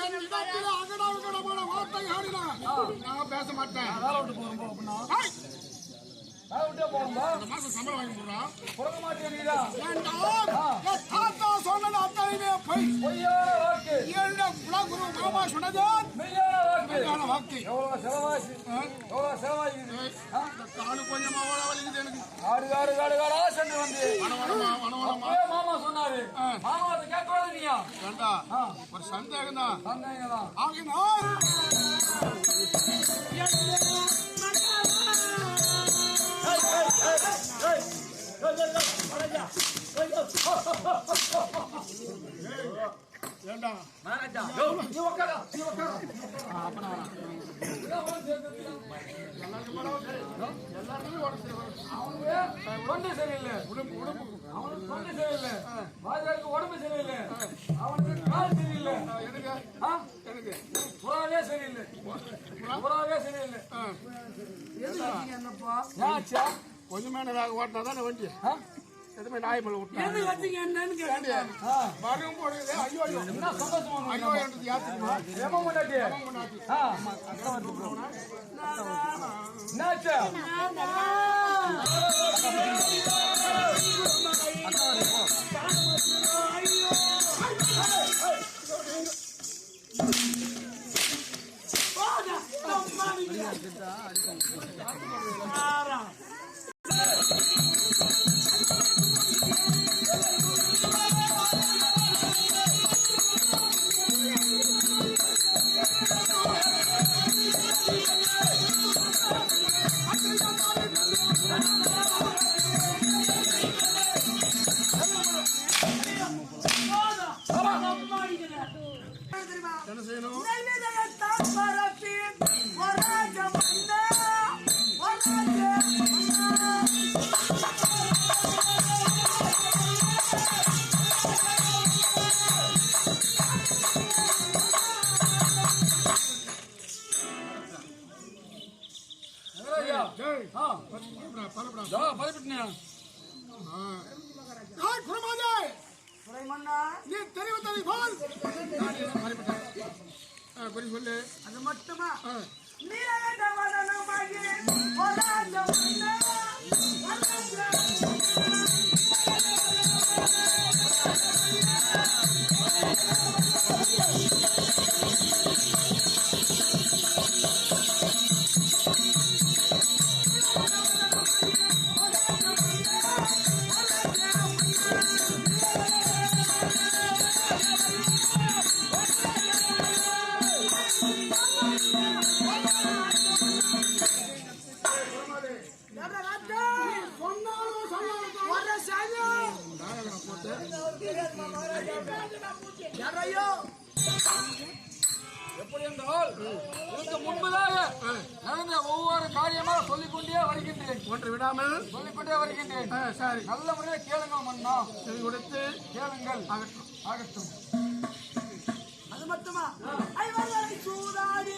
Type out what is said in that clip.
என் இடத்தில் அகடாவுகடமான வார்த்தை ஆடினா நான் பேச மாட்டேன். சம்பளம் வாங்கி போடுறான் கொடுக்க மாட்டேன். தாத்தா சொன்னது அத்தனையுமே பொய். என்னுடைய குலகுரு மாமா சொன்னது வாக்கு. காலு கொஞ்சம் வலிக்குது எனக்கு. சென்று வந்து மாமா சொன்னாரு. மாமா கேட்கலையா? ஒரு சந்தேகம் தான். உடம்பு சரியில்லை. உடம்பு சரியில்லை. அவனுக்கு கால் சரியில்லை. புறாவே சரியில்லை. புறாவே சரியில்லை. கொஞ்சம் மேல வேக ஓட்டினா தான் வண்டி எதுவுமே நாய் மேல விட்டு மருகும் போடுது. ஐயோ ஐயோ என்ன சந்தோஷமா ஐயோ என்று யாத்திரமா என்ன செய்யணும்? நீ தெரிவித்ததை போல் சொல்லு. அது மட்டுமா? எப்படி என்றால் இதற்கு முன்பதாக நடந்த ஒவ்வொரு காரியமாக சொல்லிக்கொண்டே வருகின்றேன். ஒன்று விடாமல் சொல்லிக்கொண்டே வருகின்றேன். சரி, நல்ல முறையில் கேளுங்க மன்னா. செவி கொடுத்து கேளுங்கள். ஆகட்டும். அது மட்டுமா? சூதாடி